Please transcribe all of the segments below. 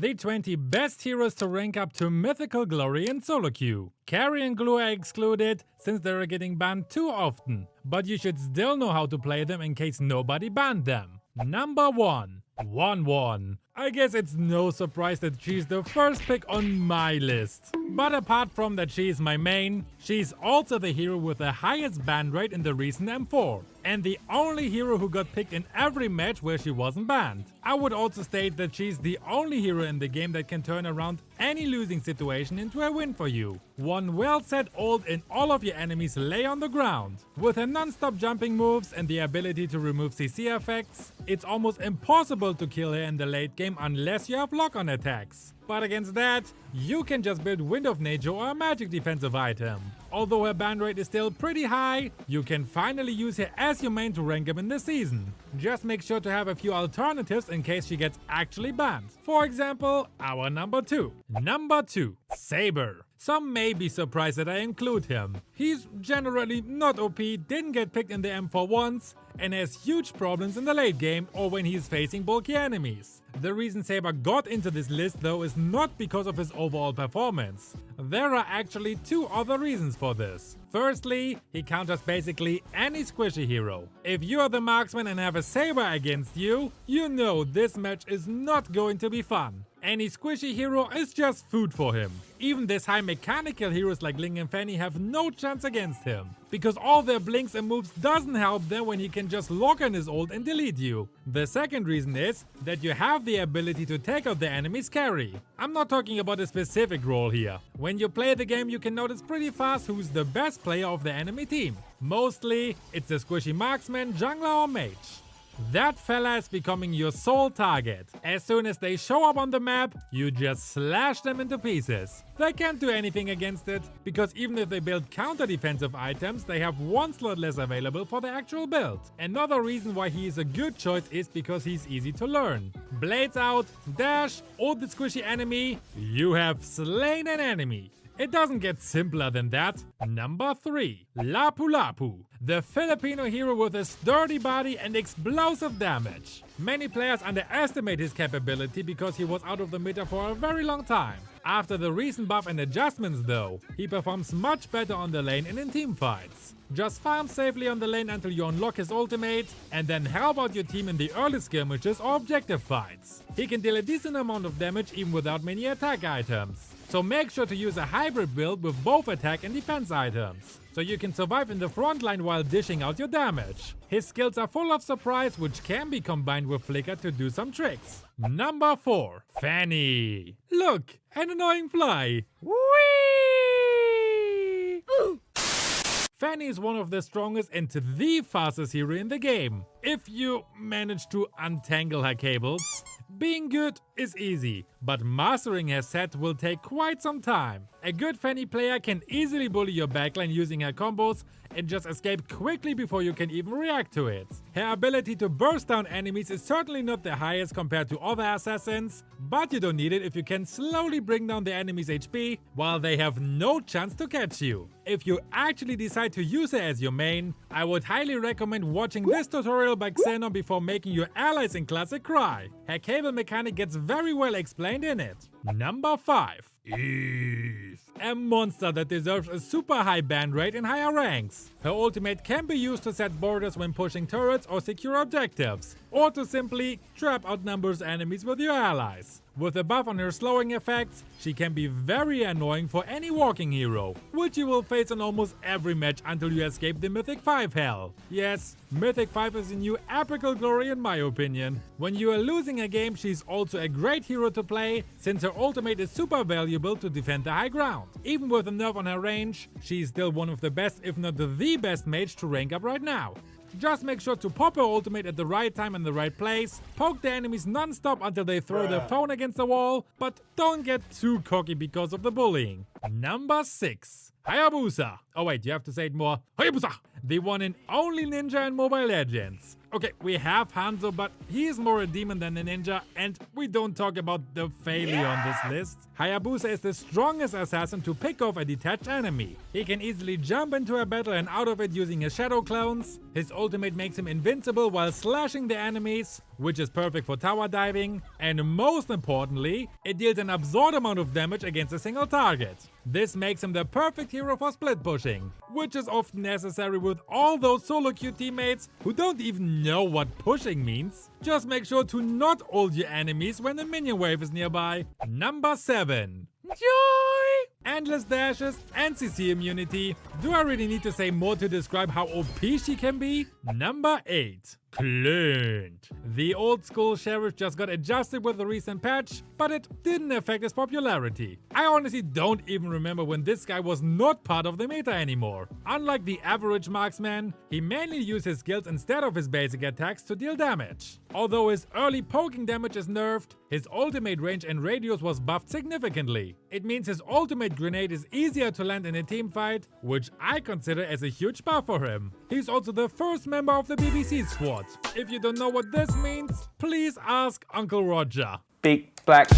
The 20 best heroes to rank up to Mythical Glory in solo queue. Carry and glue are excluded since they are getting banned too often, but you should still know how to play them in case nobody banned them. Number 1. 1-1. I guess it's no surprise that she's the first pick on my list. But apart from that she is my main, she's also the hero with the highest ban rate in the recent M4. And the only hero who got picked in every match where she wasn't banned. I would also state that she's the only hero in the game that can turn around any losing situation into a win for you. One well set ult and all of your enemies lay on the ground. With her non-stop jumping moves and the ability to remove CC effects, it's almost impossible to kill her in the late game unless you have lock-on attacks. But against that, you can just build Wind of Nature or a magic defensive item. Although her ban rate is still pretty high, you can finally use her as your main to rank up in the season. Just make sure to have a few alternatives in case she gets actually banned. For example, our number 2. Number 2. Saber. Some may be surprised that I include him. He's generally not OP, didn't get picked in the M4 once, and has huge problems in the late game or when he's facing bulky enemies. The reason Saber got into this list though is not because of his overall performance. There are actually 2 other reasons for this. Firstly, he counters basically any squishy hero. If you are the marksman and have a Saber against you, you know this match is not going to be fun. Any squishy hero is just food for him. Even this high mechanical heroes like Ling and Fanny have no chance against him, because all their blinks and moves doesn't help them when he can just lock on his ult and delete you. The second reason is that you have the ability to take out the enemy's carry. I'm not talking about a specific role here. When you play the game you can notice pretty fast who's the best player of the enemy team. Mostly, it's the squishy marksman, jungler or mage. That fella is becoming your sole target. As soon as they show up on the map, you just slash them into pieces. They can't do anything against it, because even if they build counter-defensive items, they have one slot less available for the actual build. Another reason why he is a good choice is because he's easy to learn. Blades out, dash, ult the squishy enemy, you have slain an enemy. It doesn't get simpler than that. Number 3. LapuLapu. The Filipino hero with a sturdy body and explosive damage. Many players underestimate his capability because he was out of the meta for a very long time. After the recent buff and adjustments though, he performs much better on the lane and in teamfights. Just farm safely on the lane until you unlock his ultimate, and then help out your team in the early skirmishes or objective fights. He can deal a decent amount of damage even without many attack items. So make sure to use a hybrid build with both attack and defense items, so you can survive in the front line while dishing out your damage. His skills are full of surprise, which can be combined with Flicker to do some tricks. Number 4. Fanny. Look, an annoying fly. Whee! Fanny is one of the strongest and the fastest hero in the game, if you manage to untangle her cables. Being good is easy, but mastering her set will take quite some time. A good Fanny player can easily bully your backline using her combos and just escape quickly before you can even react to it. Her ability to burst down enemies is certainly not the highest compared to other assassins, but you don't need it if you can slowly bring down the enemy's HP while they have no chance to catch you. If you actually decide to use her as your main, I would highly recommend watching this tutorial by Xeno before making your allies in Classic cry. Her cable mechanic gets very well explained in it. Number 5. 𝐾𝐸𝐻. A monster that deserves a super high ban rate in higher ranks. Her ultimate can be used to set borders when pushing turrets or secure objectives, or to simply trap outnumbers enemies with your allies. With a buff on her slowing effects, she can be very annoying for any walking hero, which you will face in almost every match until you escape the Mythic 5 hell. Yes, Mythic 5 is the new epical glory in my opinion. When you are losing a game, she's also a great hero to play, since her ultimate is super valuable to defend the high ground. Even with a nerf on her range, she's still one of the best, if not the best mage to rank up right now. Just make sure to pop her ultimate at the right time and the right place, poke the enemies non-stop until they throw their phone against the wall, but don't get too cocky because of the bullying. Number 6. Hayabusa. Oh wait, you have to say it more. Hayabusa! The one and only ninja in Mobile Legends. Okay, we have Hanzo, but he is more a demon than a ninja, and we don't talk about the failure on this list. Hayabusa is the strongest assassin to pick off a detached enemy. He can easily jump into a battle and out of it using his shadow clones. His ultimate makes him invincible while slashing the enemies, which is perfect for tower diving. And most importantly, it deals an absurd amount of damage against a single target. This makes him the perfect hero for split pushing, which is often necessary with all those solo queue teammates who don't even know what pushing means. Just make sure to not ult your enemies when a minion wave is nearby. Number 7. Joy! Endless dashes and CC immunity. Do I really need to say more to describe how OP she can be? Number 8. Clint. The old school sheriff just got adjusted with the recent patch, but it didn't affect his popularity. I honestly don't even remember when this guy was not part of the meta anymore. Unlike the average marksman, he mainly used his skills instead of his basic attacks to deal damage. Although his early poking damage is nerfed, his ultimate range and radius was buffed significantly. It means his ultimate grenade is easier to land in a teamfight, which I consider as a huge buff for him. He's also the first member of the BBC squad. If you don't know what this means, please ask Uncle Roger. Big black.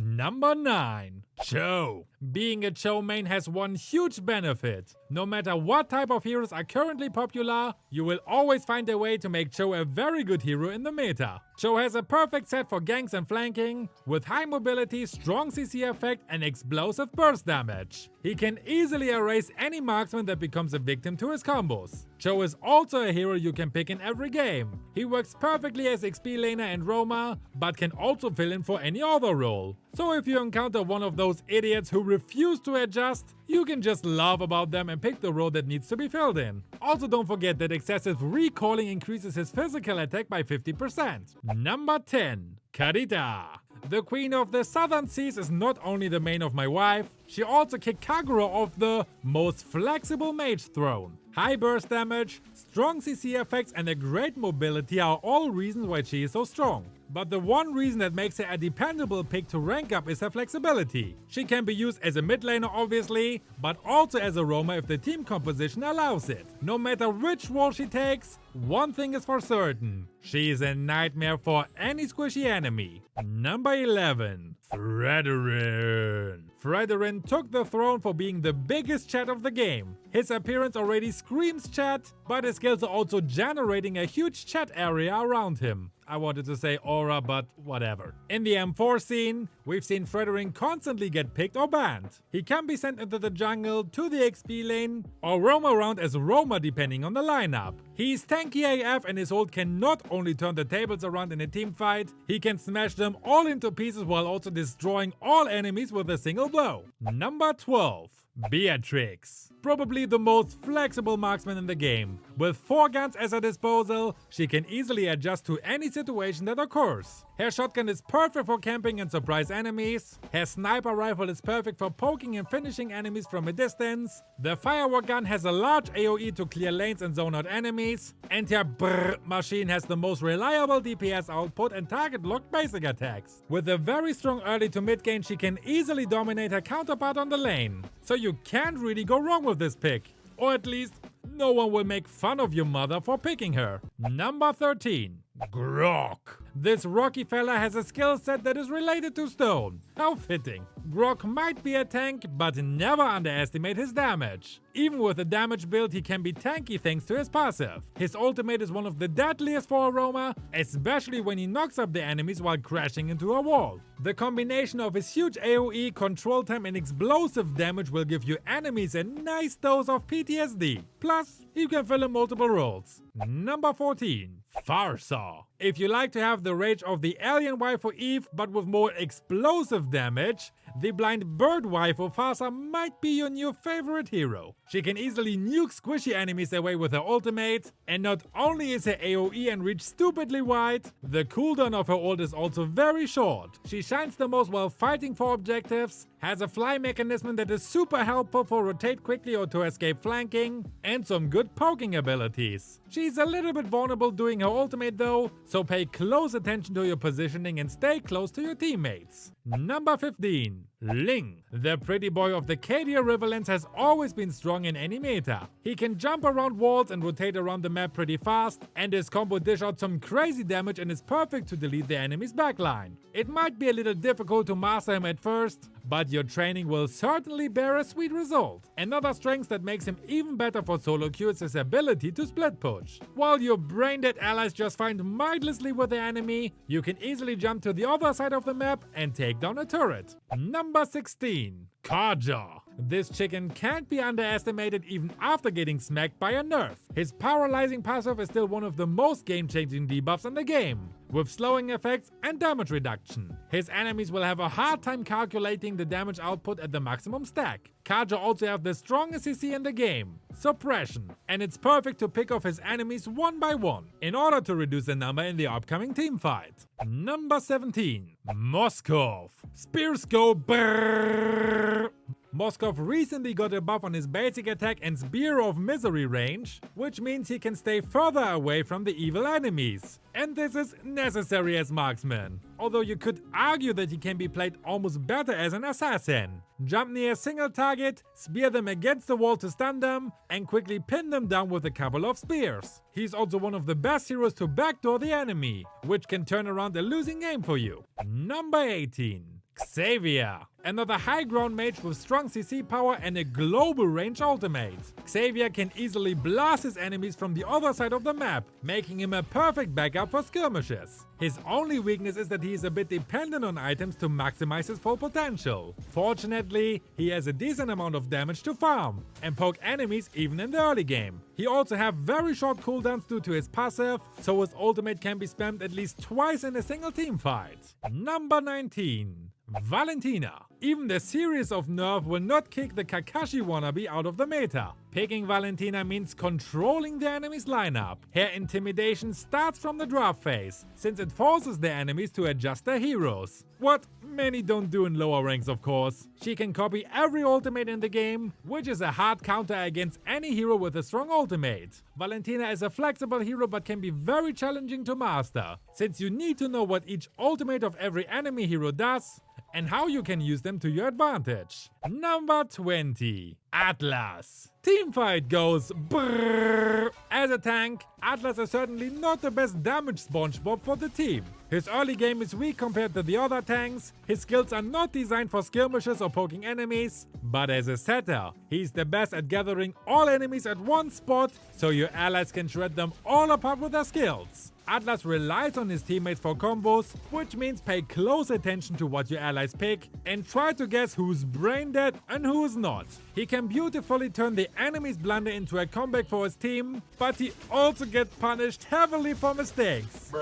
Number 9. 𝐃𝐄. Being a 𝐃𝐄 main has one huge benefit. No matter what type of heroes are currently popular, you will always find a way to make 𝐃𝐄 a very good hero in the meta. 𝐃𝐄 has a perfect set for ganks and flanking, with high mobility, strong CC effect and explosive burst damage. He can easily erase any marksman that becomes a victim to his combos. 𝐃𝐄 is also a hero you can pick in every game. He works perfectly as XP laner and roamer, but can also fill in for any other role. So if you encounter one of those idiots who refuse to adjust, you can just laugh about them and pick the role that needs to be filled in. Also, don't forget that excessive recalling increases his physical attack by 50%. Number 10. Karita. The Queen of the Southern Seas is not only the main of my wife, she also kicked Kagura off the most flexible mage throne. High burst damage, strong CC effects and a great mobility are all reasons why she is so strong. But the one reason that makes her a dependable pick to rank up is her flexibility. She can be used as a mid laner obviously, but also as a roamer if the team composition allows it. No matter which role she takes, one thing is for certain. She is a nightmare for any squishy enemy. Number 11. Fredrin. Fredrin took the throne for being the biggest chat of the game. His appearance already screams chat, but his skills are also generating a huge chat area around him. I wanted to say aura, but whatever. In the M4 scene, we've seen Fredrin constantly get picked or banned. He can be sent into the jungle, to the XP lane, or roam around as a roamer depending on the lineup. He's tanky AF and his ult can not only turn the tables around in a team fight, he can smash them all into pieces while also destroying all enemies with a single blow. Number 12. Beatrix. Probably the most flexible marksman in the game. With 4 guns at her disposal, she can easily adjust to any situation that occurs. Her shotgun is perfect for camping and surprise enemies. Her sniper rifle is perfect for poking and finishing enemies from a distance. The firework gun has a large AoE to clear lanes and zone out enemies. And her brrr machine has the most reliable DPS output and target locked basic attacks. With a very strong early to mid game, she can easily dominate her counterpart on the lane. So you can't really go wrong with this pick. Or at least, no one will make fun of your mother for picking her. Number 13. Grook. This rocky fella has a skill set that is related to stone. How fitting. Grook might be a tank, but never underestimate his damage. Even with a damage build, he can be tanky thanks to his passive. His ultimate is one of the deadliest for a roamer, especially when he knocks up the enemies while crashing into a wall. The combination of his huge AoE, control time and explosive damage will give you enemies a nice dose of PTSD. Plus, you can fill in multiple roles. Number 14. Farsa. If you like to have the rage of the alien waifu Eve but with more explosive damage, the blind bird waifu Farsa might be your new favorite hero. She can easily nuke squishy enemies away with her ultimate, and not only is her AoE and reach stupidly wide, the cooldown of her ult is also very short. She shines the most while fighting for objectives, has a fly mechanism that is super helpful for rotate quickly or to escape flanking, and some good poking abilities. She's a little bit vulnerable doing her ultimate though, so pay close attention to your positioning and stay close to your teammates. Number 15. Ling. The pretty boy of the Kaja Riverlands has always been strong in any meta. He can jump around walls and rotate around the map pretty fast, and his combo dish out some crazy damage and is perfect to delete the enemy's backline. It might be a little difficult to master him at first, but your training will certainly bear a sweet result. Another strength that makes him even better for solo queue is his ability to split push. While your brain-dead allies just fight mindlessly with the enemy, you can easily jump to the other side of the map and take down a turret. Number 16. Kaja. This chicken can't be underestimated even after getting smacked by a nerf. His paralyzing passive is still one of the most game-changing debuffs in the game, with slowing effects and damage reduction. His enemies will have a hard time calculating the damage output at the maximum stack. Kaja also have the strongest CC in the game, Suppression, and it's perfect to pick off his enemies one by one, in order to reduce the number in the upcoming team fight. Number 17. Moskov. Spears go brrrr. Moskov recently got a buff on his basic attack and Spear of Misery range, which means he can stay further away from the evil enemies. And this is necessary as marksman, although you could argue that he can be played almost better as an assassin. Jump near a single target, spear them against the wall to stun them, and quickly pin them down with a couple of spears. He's also one of the best heroes to backdoor the enemy, which can turn around a losing game for you. Number 18. Xavier. Another high ground mage with strong CC power and a global range ultimate. Xavier can easily blast his enemies from the other side of the map, making him a perfect backup for skirmishes. His only weakness is that he is a bit dependent on items to maximize his full potential. Fortunately, he has a decent amount of damage to farm and poke enemies even in the early game. He also have very short cooldowns due to his passive, so his ultimate can be spammed at least twice in a single team fight. Number 19. Valentina. Even the series of nerf will not kick the Kakashi wannabe out of the meta. Picking Valentina means controlling the enemy's lineup. Her intimidation starts from the draft phase, since it forces the enemies to adjust their heroes. What many don't do in lower ranks, of course. She can copy every ultimate in the game, which is a hard counter against any hero with a strong ultimate. Valentina is a flexible hero but can be very challenging to master, since you need to know what each ultimate of every enemy hero does and how you can use them to your advantage. Number 20. Atlas. Teamfight goes brrrr. As a tank, Atlas is certainly not the best damage SpongeBob for the team. His early game is weak compared to the other tanks, his skills are not designed for skirmishes or poking enemies, but as a setter, he's the best at gathering all enemies at one spot so your allies can shred them all apart with their skills. Atlas relies on his teammates for combos, which means pay close attention to what your allies pick and try to guess who's brain dead and who's not. He can beautifully turn the enemy's blunder into a comeback for his team, but he also gets punished heavily for mistakes.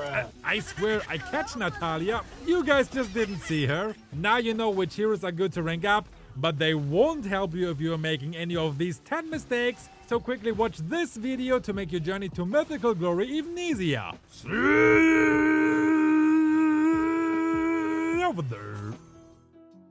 I swear I catch Natalia, you guys just didn't see her. Now you know which heroes are good to rank up, but they won't help you if you are making any of these 10 mistakes, so quickly watch this video to make your journey to Mythical Glory even easier. See you over there.